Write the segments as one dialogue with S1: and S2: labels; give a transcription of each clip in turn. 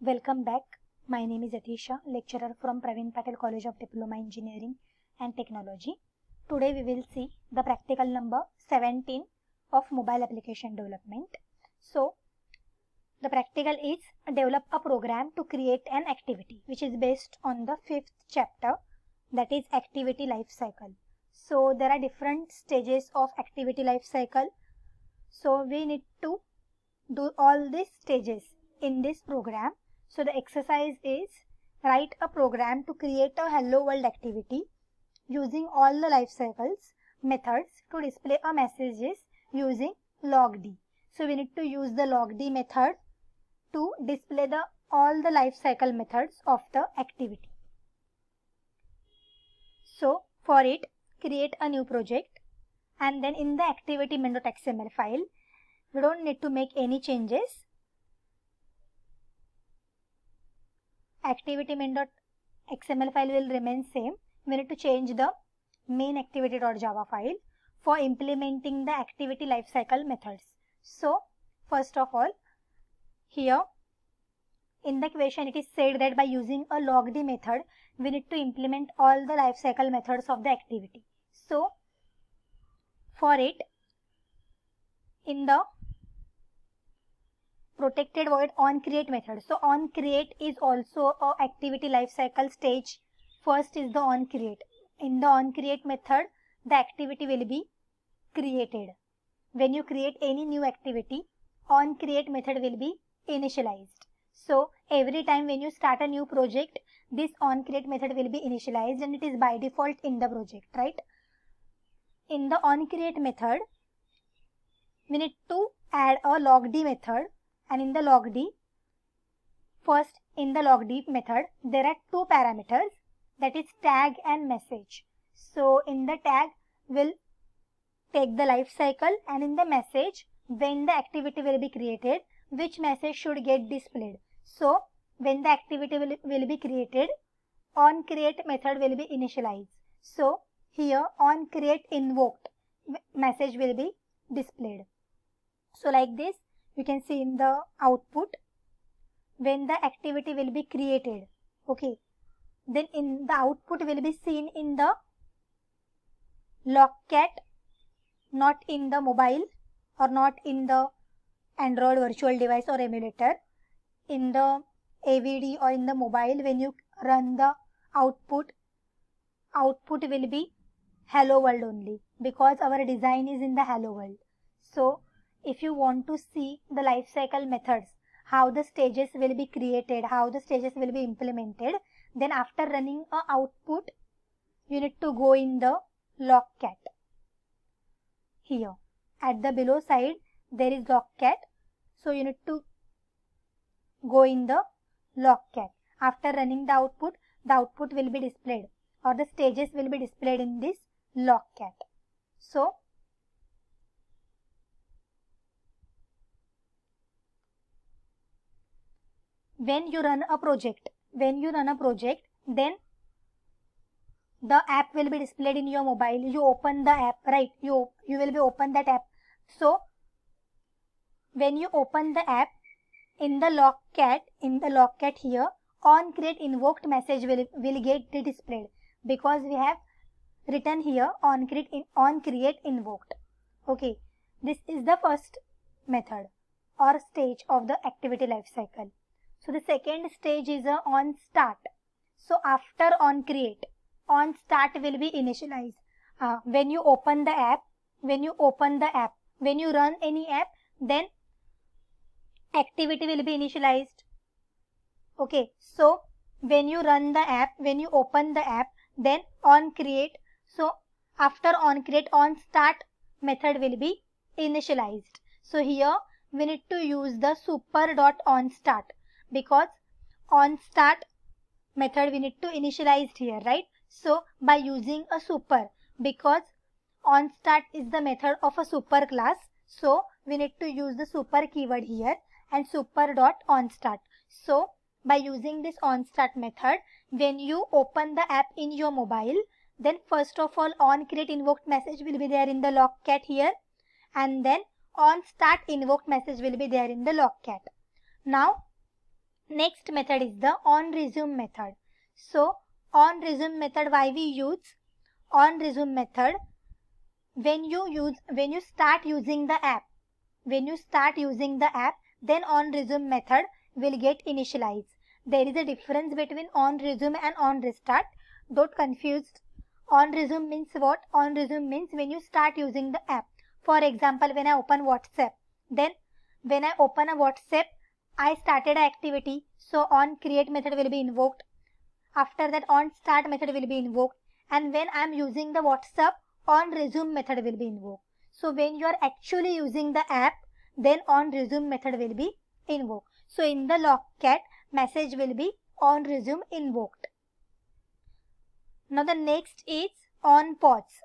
S1: Welcome back. My name is Atisha, lecturer from Praveen Patel College of Diploma Engineering and Technology. Today we will see the practical number 17 of mobile application development. So, the practical is develop a program to create an activity which is based on the 5th chapter, that is activity life cycle. So, there are different stages of activity life cycle. So, we need to do all these stages in this program. So the exercise is write a program to create a hello world activity using all the life cycles methods to display a messages using logd. So we need to use the logd method to display all the life cycle methods of the activity. So for it, create a new project, and then in the activity main.xml file, we don't need to make any changes. Activity main.xml file will remain same. We need to change the main activity.java file for implementing the activity lifecycle methods. So first of all, here in the question it is said that by using a logd method we need to implement all the lifecycle methods of the activity. So for it, in the protected void onCreate method. So onCreate is also a activity lifecycle stage. First is the onCreate. In the onCreate method, the activity will be created. When you create any new activity, onCreate method will be initialized. So every time when you start a new project, this onCreate method will be initialized and it is by default in the project, right? In the onCreate method, we need to add a logd method. And in the logd, first in the logd method, there are two parameters, that is tag and message. So in the tag, we'll take the life cycle, and in the message, when the activity will be created, which message should get displayed. So when the activity will be created, onCreate method will be initialized. So here onCreate invoked message will be displayed. So like this, you can see in the output when the activity will be created. Okay, then in the output will be seen in the logcat, not in the mobile or not in the Android virtual device or emulator. In the AVD or in the mobile, when you run the output will be hello world only, because our design is in the hello world. So if you want to see the life cycle methods, how the stages will be created, how the stages will be implemented, then after running a output, you need to go in the logcat. Here at the below side there is logcat, so you need to go in the logcat. After running the output will be displayed, or the stages will be displayed in this logcat. So when you run a project, then the app will be displayed in your mobile. You open the app, right? You will be open that app. So when you open the app, in the logcat here, onCreate invoked message will get displayed, because we have written here onCreate invoked. Okay, this is the first method or stage of the activity lifecycle. So the second stage is a onStart. So after onCreate, onStart will be initialized. When you open the app, when you run any app, then activity will be initialized. Okay, so when you run the app, when you open the app, then onCreate. So after onCreate, onStart method will be initialized. So here we need to use the super.onStart, because onStart method we need to initialize here, right? So by using a super, because onStart is the method of a super class, so we need to use the super keyword here and super.onStart. So by using this onStart method, when you open the app in your mobile, then first of all onCreate invoked message will be there in the logcat here, and then onStart invoked message will be there in the logcat. Now Next method is the on resume method. So on resume method, why we use on resume method? When you start using the app, then on resume method will get initialized. There is a difference between on resume and on restart. Don't confuse. On resume means what? On resume means when you start using the app. For example, when I open WhatsApp, then when I open a WhatsApp, I started an activity, so on create method will be invoked. After that, on start method will be invoked, and when I am using the WhatsApp, on resume method will be invoked. So when you are actually using the app, then on resume method will be invoked. So in the logcat, message will be on resume invoked. Now the next is on pause.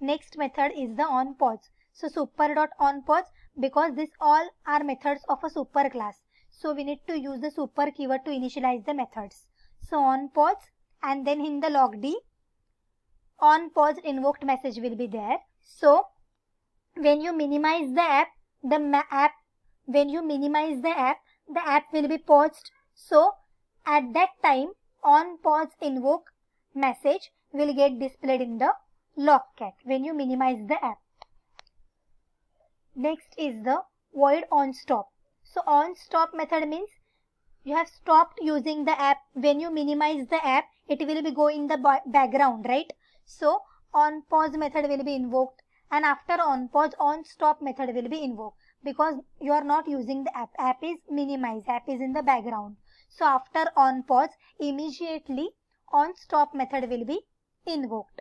S1: Next method is the on pause. So super.onPause, because these all are methods of a super class. So we need to use the super keyword to initialize the methods. So on pause, and then in the logd, on pause invoked message will be there. So when you minimize the app, the app will be paused. So at that time, on pause invoke message will get displayed in the logcat when you minimize the app. Next is the void on stop. So on stop method means you have stopped using the app. When you minimize the app, it will be go in the background, right? So on pause method will be invoked, and after on pause, on stop method will be invoked, because you are not using the app. App is minimized, app is in the background. So after on pause, immediately on stop method will be invoked.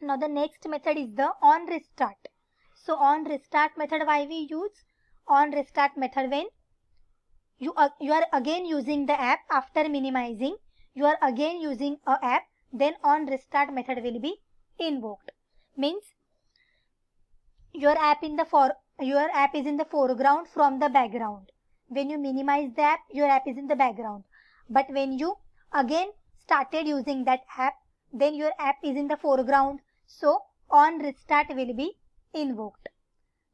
S1: Now the next method is the on restart. So on restart method, why we use on restart method? When you are again using the app after minimizing, you are again using a app, then on restart method will be invoked. Means your app is in the foreground from the background. When you minimize the app, your app is in the background. But when you again started using that app, then your app is in the foreground. So on restart will be invoked.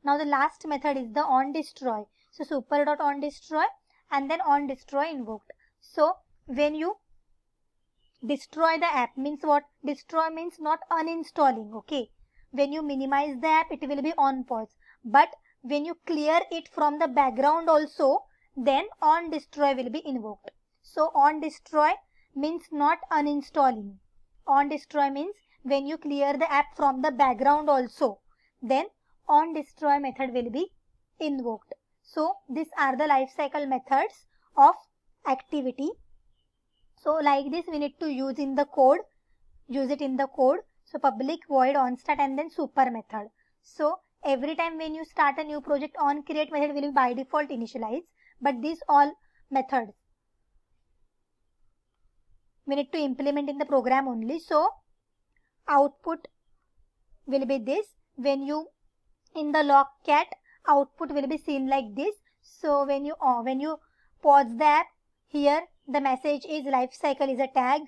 S1: Now the last method is the on destroy. So super.on destroy, and then on destroy invoked. So when you destroy the app, means what? Destroy means not uninstalling, okay? When you minimize the app, it will be on pause. But when you clear it from the background also, then on destroy will be invoked. So on destroy means not uninstalling. On destroy means when you clear the app from the background also, then on destroy method will be invoked. So these are the life cycle methods of activity. So like this we need to use it in the code. So public void on start and then super method. So every time when you start a new project, on create method will be by default initialized, but these all methods we need to implement in the program only. So output will be this. When you in the logcat, output will be seen like this. So when you pause the app, here the message is life cycle is a tag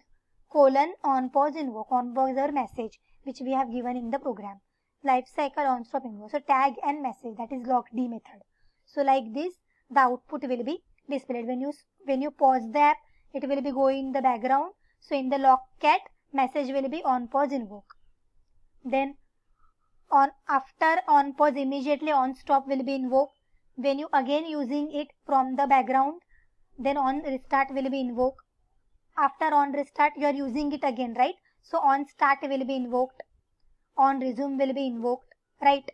S1: colon on pause invoke. On pause our message which we have given in the program. Life cycle on stop invoke. So tag and message, that is logd method. So like this the output will be displayed. When you pause the app, it will be going in the background. So in the logcat, message will be on pause invoke. Then after on pause, immediately on stop will be invoked. When you again using it from the background, then on restart will be invoked. After on restart, you are using it again, right? So on start will be invoked. On resume will be invoked, right?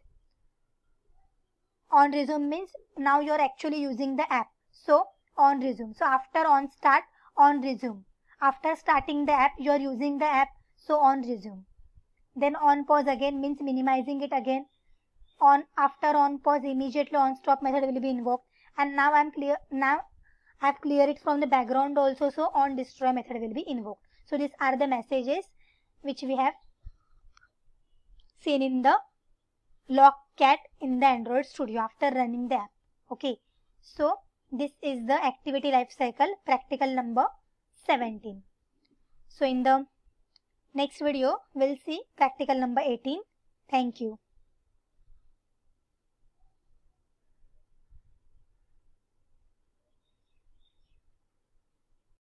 S1: On resume means now you are actually using the app. So on resume. So after on start, on resume. After starting the app, you are using the app. So on resume. Then on pause again means minimizing it again. After on pause, immediately on stop method will be invoked. And now I have cleared it from the background also. So on destroy method will be invoked. So these are the messages which we have seen in the logcat in the Android Studio after running the app. Okay. So this is the activity lifecycle practical number 17. So in the next video, we'll see practical number 18. Thank you.